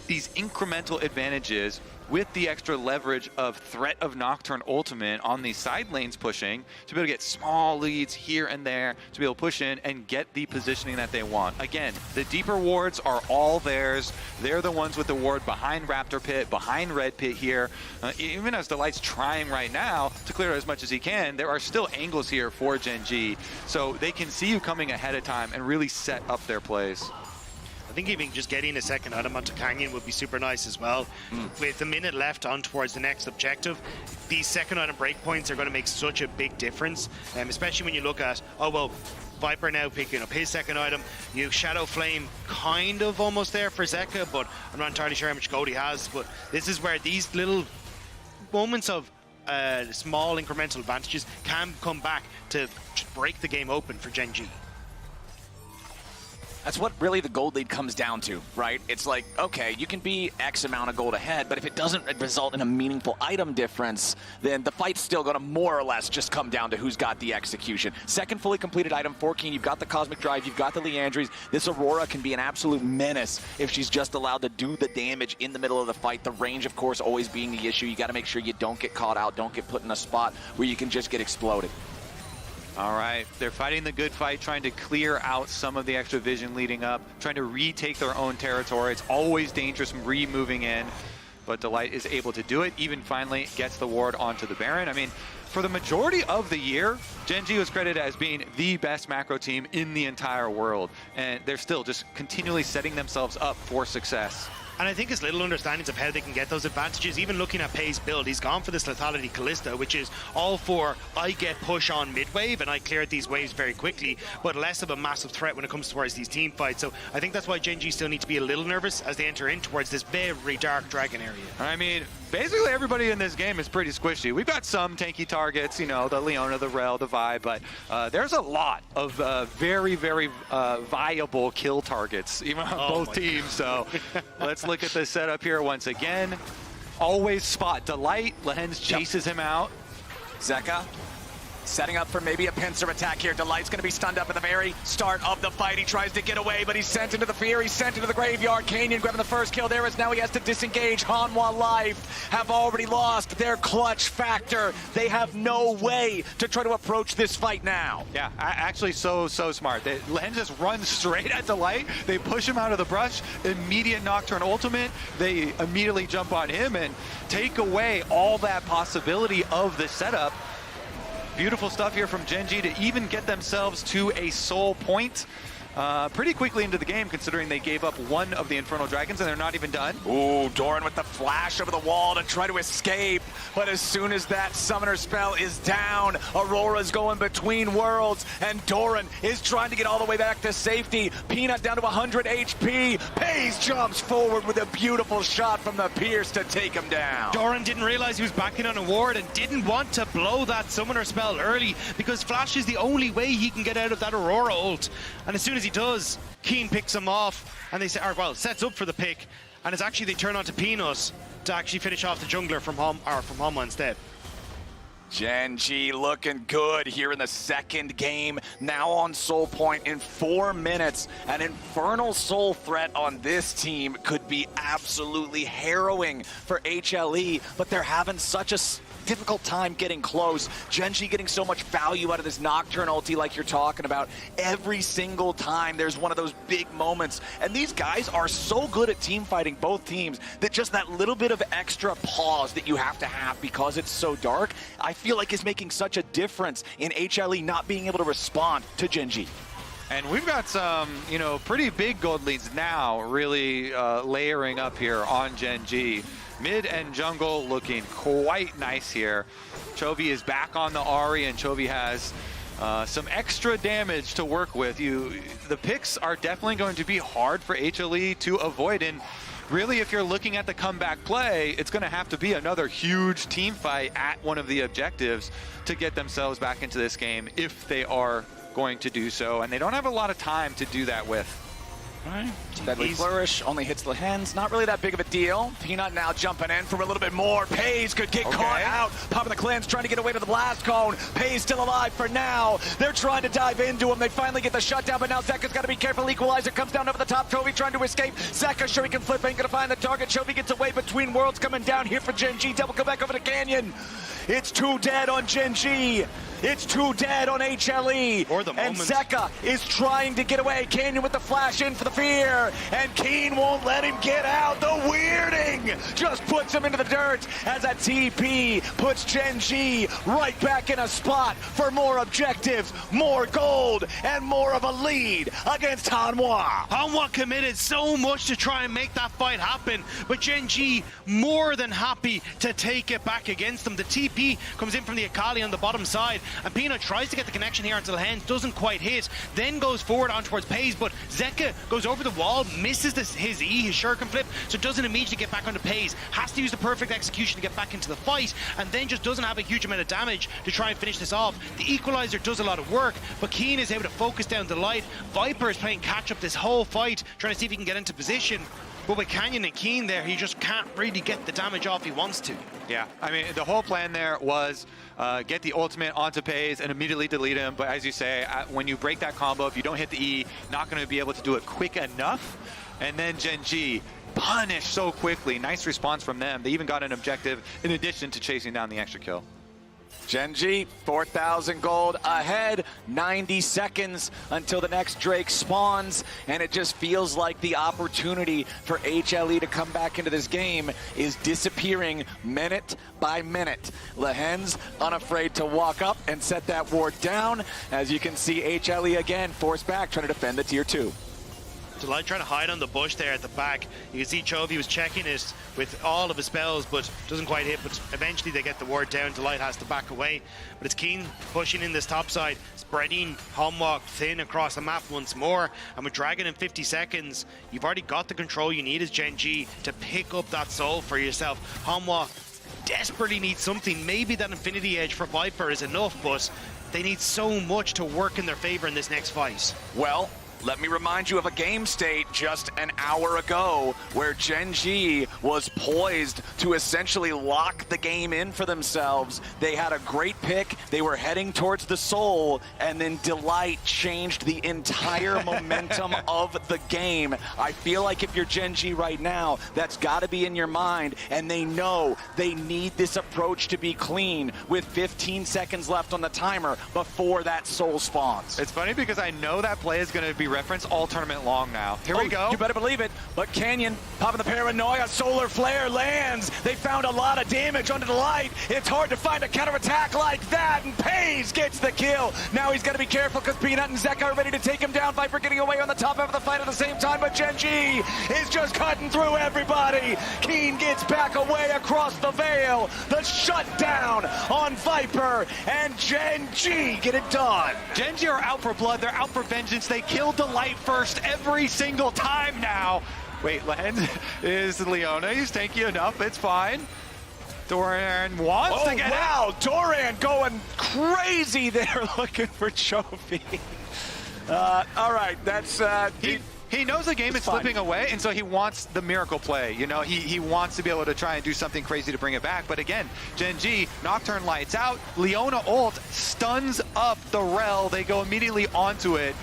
these incremental advantages with the extra leverage of threat of Nocturne ultimate on these side lanes pushing to be able to get small leads here and there to be able to push in and get the positioning that they want. Again, the deeper wards are all theirs. They're the ones with the ward behind Raptor Pit, behind Red Pit here. Even as Delight's trying right now to clear as much as he can, there are still angles here for Gen.G. So they can see you coming ahead of time and really set up their plays. I think even just getting a second item onto Canyon would be super nice as well. With a minute left on towards the next objective, these second item breakpoints are going to make such a big difference, especially when you look at, oh well, Viper now picking up his second item. You Shadow Flame kind of almost there for Zeka, but I'm not entirely sure how much gold he has. But this is where these little moments of small incremental advantages can come back to break the game open for Gen.G. That's what really the gold lead comes down to, right? It's like, okay, you can be X amount of gold ahead, but if it doesn't result in a meaningful item difference, then the fight's still going to more or less just come down to who's got the execution. Second fully completed item for Kiin, you've got the Cosmic Drive, you've got the Leandries. This Aurora can be an absolute menace if she's just allowed to do the damage in the middle of the fight. The range, of course, always being the issue. You got to make sure you don't get caught out, don't get put in a spot where you can just get exploded. All right, they're fighting the good fight, trying to clear out some of the extra vision leading up, trying to retake their own territory. It's always dangerous re-moving in, but Delight is able to do it, even finally gets the ward onto the Baron. I mean, for the majority of the year, Gen.G was credited as being the best macro team in the entire world, and they're still just continually setting themselves up for success. And I think his little understandings of how they can get those advantages, even looking at Peyz build, he's gone for this lethality Kalista, which is all for, I get push on mid-wave and I cleared these waves very quickly, but less of a massive threat when it comes towards these team fights. So I think that's why Gen.G still need to be a little nervous as they enter in towards this very dark dragon area. I mean, basically everybody in this game is pretty squishy. We've got some tanky targets, you know, the Leona, the Rell, the Vi, but there's a lot of very, very viable kill targets, even on both teams. So let's look at the setup here once again. Always spot Delight. Lehends chases him out. Zeka setting up for maybe a pincer attack here. Delight's going to be stunned up at the very start of the fight. He tries to get away, but he's sent into the fear. He's sent into the graveyard. Canyon grabbing the first kill there as now he has to disengage. Hanwha Life have already lost their clutch factor. They have no way to try to approach this fight now. Yeah, actually so smart. Lehends just runs straight at Delight. They push him out of the brush. Immediate Nocturne ultimate. They immediately jump on him and take away all that possibility of the setup. Beautiful stuff here from Gen.G to even get themselves to a soul point pretty quickly into the game, considering they gave up one of the Infernal Dragons and they're not even done. Ooh, Doran with the flash over the wall to try to escape. But as soon as that summoner spell is down, Aurora's going between worlds and Doran is trying to get all the way back to safety. Peanut down to 100 HP. Peyz jumps forward with a beautiful shot from the Pierce to take him down. Doran didn't realize he was backing on a ward and didn't want to blow that summoner spell early because flash is the only way he can get out of that Aurora ult. And as soon as he does, Kiin picks him off and they say, or well, sets up for the pick, and it's actually they turn on to Peanut to actually finish off the jungler from Hanwha instead. Gen.G looking good here in the second game, now on Soul Point in 4 minutes. An Infernal Soul threat on this team could be absolutely harrowing for HLE, but they're having such a difficult time getting close. Gen.G getting so much value out of this Nocturne ulti like you're talking about. Every single time there's one of those big moments. And these guys are so good at team fighting, both teams, that just that little bit of extra pause that you have to have because it's so dark, I feel like is making such a difference in HLE not being able to respond to Gen.G. And we've got some, you know, pretty big gold leads now really layering up here on Gen.G. Mid and jungle looking quite nice here. Chovy is back on the Ahri, and Chovy has some extra damage to work with. The picks are definitely going to be hard for HLE to avoid, and really, if you're looking at the comeback play, it's going to have to be another huge team fight at one of the objectives to get themselves back into this game if they are going to do so. And they don't have a lot of time to do that with. Right. Deadly Flourish only hits Lehends. Not really that big of a deal. Peanut now jumping in for a little bit more. Peyz could get caught out. Popping the Clans trying to get away to the blast cone. Peyz still alive for now. They're trying to dive into him. They finally get the shutdown, but now Zeka's got to be careful. Equalizer comes down over the top. Chovy trying to escape. Zeka sure he can flip. Ain't going to find the target. Chovy gets away between worlds coming down here for Gen.G. Double go back over to Canyon. It's too dead on Gen.G. It's too dead on HLE. Or the moment. And Zeka is trying to get away. Canyon with the flash in for the fear. And Kiin won't let him get out. The weirding just puts him into the dirt as a TP puts Gen.G right back in a spot for more objectives, more gold, and more of a lead against Hanwha. Hanwha committed so much to try and make that fight happen, but Gen.G more than happy to take it back against them. The TP comes in from the Akali on the bottom side, and Peanut tries to get the connection here until Lehends doesn't quite hit, then goes forward on towards Peyz, but Zeka goes over the wall, misses his E, his shuriken flip, so doesn't immediately get back onto Peyz, has to use the perfect execution to get back into the fight, and then just doesn't have a huge amount of damage to try and finish this off. The equalizer does a lot of work, but Kiin is able to focus down the light. Viper is playing catch up this whole fight, trying to see if he can get into position. But with Canyon and Kiin there, he just can't really get the damage off he wants to. Yeah, I mean, the whole plan there was get the ultimate onto Peyz and immediately delete him. But as you say, when you break that combo, if you don't hit the E, not going to be able to do it quick enough. And then Gen.G punished so quickly. Nice response from them. They even got an objective in addition to chasing down the extra kill. Gen.G, 4,000 gold ahead, 90 seconds until the next Drake spawns, and it just feels like the opportunity for HLE to come back into this game is disappearing minute by minute. Lehends unafraid to walk up and set that ward down. As you can see, HLE again forced back, trying to defend the tier 2. Delight trying to hide on the bush there at the back. You can see Chovy was checking it with all of his spells, but doesn't quite hit. But eventually they get the ward down. Delight has to back away. But it's Kiin pushing in this top side, spreading Hanwha thin across the map once more. And with Dragon in 50 seconds, you've already got the control you need as Gen.G to pick up that soul for yourself. Hanwha desperately needs something. Maybe that Infinity Edge for Viper is enough, but they need so much to work in their favor in this next fight. Well, let me remind you of a game state just an hour ago where Gen.G was poised to essentially lock the game in for themselves. They had a great pick. They were heading towards the soul, and then Delight changed the entire momentum of the game. I feel like if you're Gen.G right now, that's got to be in your mind, and they know they need this approach to be clean with 15 seconds left on the timer before that soul spawns. It's funny because I know that play is going to be referenced all tournament long now. Here we go. You better believe it. But Canyon popping the paranoia, solar flare lands. They found a lot of damage under the light. It's hard to find a counterattack like that, and Peyz gets the kill. Now he's got to be careful because Peanut and Zeka are ready to take him down. Viper getting away on the top half of the fight at the same time, but Gen.G is just cutting through everybody. Kiin gets back away across the veil. The shutdown on Viper, and Gen.G get it done. Gen.G are out for blood. They're out for vengeance. They killed Delight first every single time now. Wait, Lehends is Leona. He's tanky enough. It's fine. Doran wants to get out. Doran going crazy there looking for Chovy. All right, that's... He knows the game is slipping away, and so he wants the miracle play. You know, he wants to be able to try and do something crazy to bring it back. But again, Gen.G, Nocturne lights out. Leona ult stuns up the Rell. They go immediately onto it.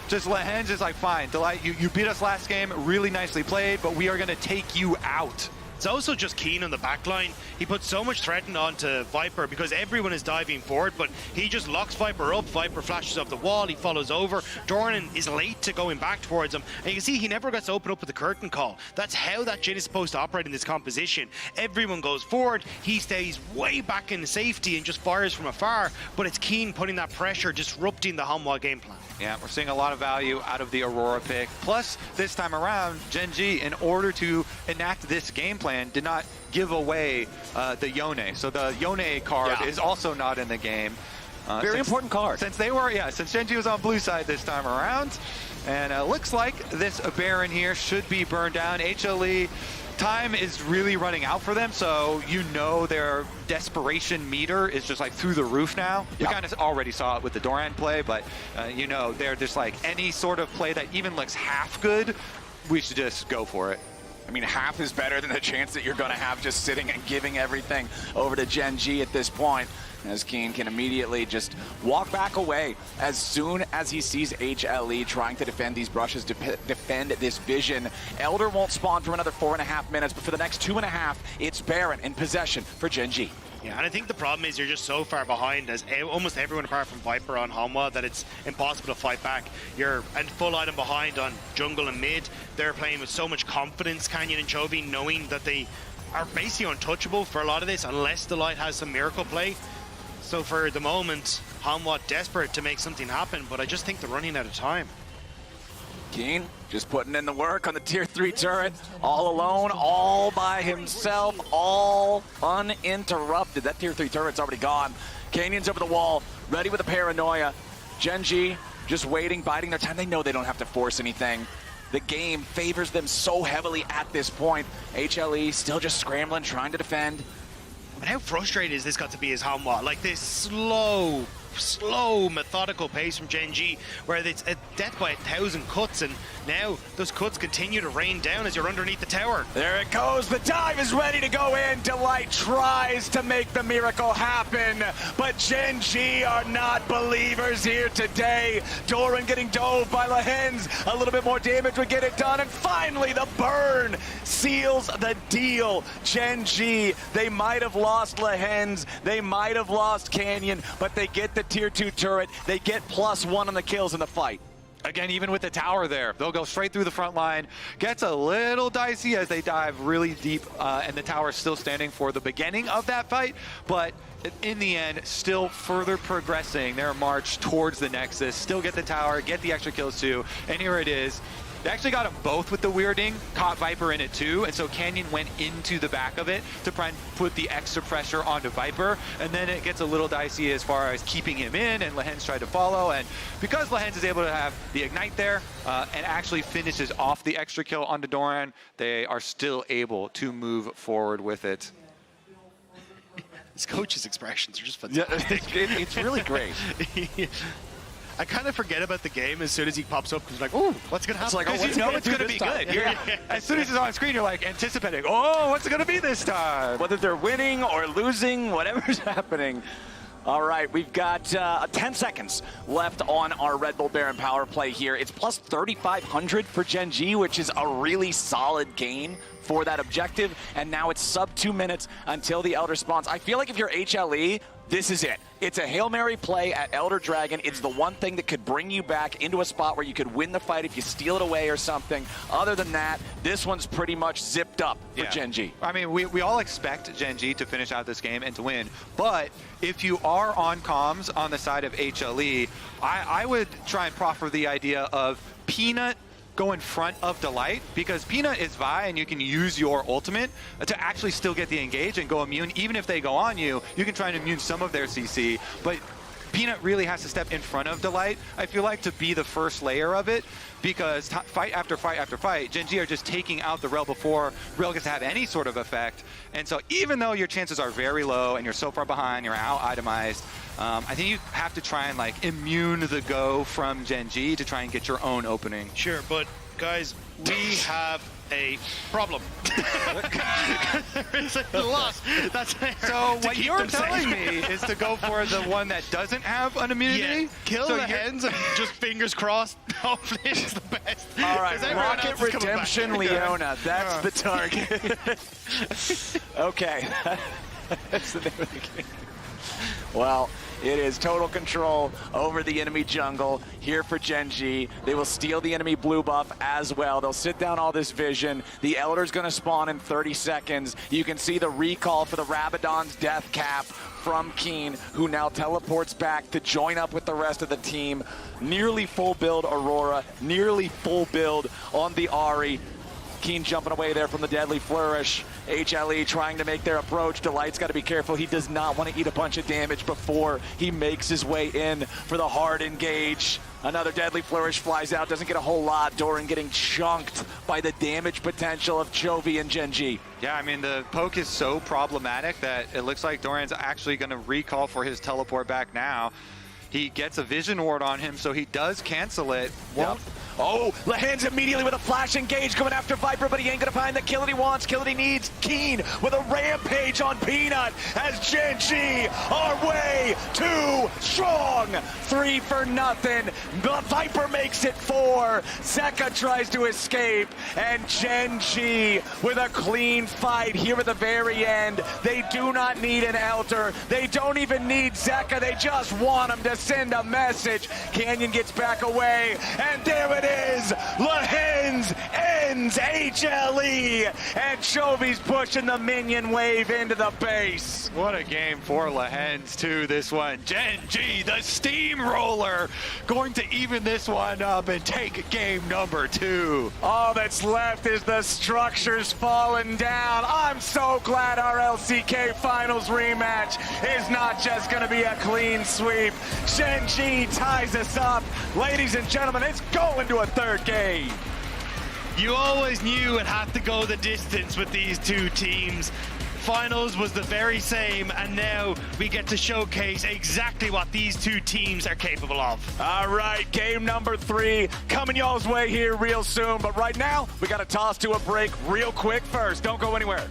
Just Lehends is like, fine, Delight, you beat us last game, really nicely played, but we are going to take you out. It's also just Kiin on the back line. He puts so much threat onto Viper because everyone is diving forward, but he just locks Viper up. Viper flashes off the wall. He follows over. Doran is late to going back towards him. And you can see he never gets to open up with the curtain call. That's how that Jhin is supposed to operate in this composition. Everyone goes forward. He stays way back in safety and just fires from afar. But it's Kiin putting that pressure, disrupting the Hanwha game plan. Yeah, we're seeing a lot of value out of the Aurora pick. Plus, this time around, Gen.G, in order to enact this game plan, did not give away the Yone. So the Yone card is also not in the game. Very important card. Since they were, since Gen.G was on blue side this time around, And looks like this Baron here should be burned down. HLE, time is really running out for them, so you know their desperation meter is just like through the roof now. We kind of already saw it with the Doran play, but you know, they're just like any sort of play that even looks half good, we should just go for it. I mean, half is better than the chance that you're going to have just sitting and giving everything over to Gen.G at this point, as Kiin can immediately just walk back away as soon as he sees HLE trying to defend these brushes, defend this vision. Elder won't spawn for another 4.5 minutes, but for the next 2.5, it's Baron in possession for Gen.G. Yeah, and I think the problem is you're just so far behind as almost everyone apart from Viper on Hanwha that it's impossible to fight back. You're a full item behind on jungle and mid. They're playing with so much confidence, Canyon and Chovy, knowing that they are basically untouchable for a lot of this unless the Light has some miracle play. So for the moment, Hanwha desperate to make something happen, but I just think they're running out of time. Kiin just putting in the work on the tier 3 turret, all alone, all by himself, all uninterrupted. That tier 3 turret's already gone. Canyon's over the wall, ready with a paranoia. Gen.G just waiting, biding their time. They know they don't have to force anything. The game favors them so heavily at this point. HLE still just scrambling, trying to defend. And how frustrated is this got to be as Hanwha? Like this slow, methodical pace from Gen.G, where it's a death by 1,000 cuts, and now those cuts continue to rain down as you're underneath the tower. There it goes. The dive is ready to go in. Delight tries to make the miracle happen, but Gen.G are not believers here today. Doran getting dove by Lehends. A little bit more damage would get it done, and finally the burn seals the deal. Gen.G, they might have lost Lehends, they might have lost Canyon, but they get the tier 2 turret. They get +1 on the kills in the fight. Again, even with the tower there, they'll go straight through the front line. Gets a little dicey as they dive really deep, and the tower is still standing for the beginning of that fight. But in the end, still further progressing their march towards the Nexus. Still get the tower, get the extra kills too, and here it is. They actually got them both with the weirding, caught Viper in it too, and so Canyon went into the back of it to try and put the extra pressure onto Viper, and then it gets a little dicey as far as keeping him in, and Lehends tried to follow, and because Lehends is able to have the Ignite there, and actually finishes off the extra kill onto Doran, they are still able to move forward with it. His coach's expressions are just fantastic. Yeah, it's really great. I kind of forget about the game as soon as he pops up. He's like, "Oh, what's gonna happen?" It's like, oh, you know it's gonna be good. As soon as he's on screen, you're like anticipating, oh, what's it gonna be this time? Whether they're winning or losing, whatever's happening. All right, we've got 10 seconds left on our Red Bull Baron power play here. It's plus 3,500 for Gen.G, which is a really solid gain for that objective. And now it's sub 2 minutes until the Elder spawns. I feel like if you're HLE, this is it. It's a Hail Mary play at Elder Dragon. It's the one thing that could bring you back into a spot where you could win the fight if you steal it away or something. Other than that, this one's pretty much zipped up for Gen.G. I mean, we all expect Gen.G to finish out this game and to win, but if you are on comms on the side of HLE, I would try and proffer the idea of Peanut go in front of Delight, because Peanut is Vi and you can use your ultimate to actually still get the engage and go immune. Even if they go on you, you can try and immune some of their CC, but Peanut really has to step in front of Delight, I feel like, to be the first layer of it, because fight after fight after fight, Gen.G are just taking out the Rell before Rell gets to have any sort of effect. And so even though your chances are very low and you're so far behind, you're out itemized, I think you have to try and like immune the go from Gen.G to try and get your own opening. Sure, but guys, we have a problem. There is a loss. So what you're telling me is to go for the one that doesn't have an immunity? Yeah. Kill the Hens and just fingers crossed. Hopefully it's the best. All right, Rocket Redemption Leona. That's the target. Okay. That's the name of the game. Well, it is total control over the enemy jungle here for Gen.G. They will steal the enemy blue buff as well. They'll sit down all this vision. The Elder's going to spawn in 30 seconds. You can see the recall for the Rabadon's death cap from Kiin, who now teleports back to join up with the rest of the team. Nearly full build Aurora, nearly full build on the Ahri. Kiin jumping away there from the deadly flourish. HLE trying to make their approach. Delight's got to be careful. He does not want to eat a bunch of damage before he makes his way in for the hard engage. Another deadly flourish flies out, doesn't get a whole lot. Doran getting chunked by the damage potential of Chovy and Gen.G. Yeah, I mean, the poke is so problematic that it looks like Doran's actually going to recall for his teleport back now. He gets a vision ward on him, so he does cancel it. Yep. Oh, Lehends immediately with a flash engage going after Viper, but he ain't gonna find the kill that he wants, kill that he needs. Kiin with a rampage on Peanut as Gen.G are way too strong. 3 for nothing. The Viper makes it 4. Zeka tries to escape, and Gen.G with a clean fight here at the very end. They do not need an Elder. They don't even need Zeka. They just want him to send a message. Canyon gets back away, and there it is. Lehends ends HLE, and Chovy's pushing the minion wave into the base. What a game for Lehends too, this one. Gen.G, the steamroller, going to even this one up and take game number 2. All that's left is the structures falling down. I'm so glad our LCK Finals rematch is not just going to be a clean sweep. Gen.G ties us up. Ladies and gentlemen, it's going to a 3rd game. You always knew it had to go the distance with these two teams. Finals was the very same, and now we get to showcase exactly what these two teams are capable of. All right, game number 3 coming y'all's way here real soon, but right now we got to toss to a break real quick first. Don't go anywhere.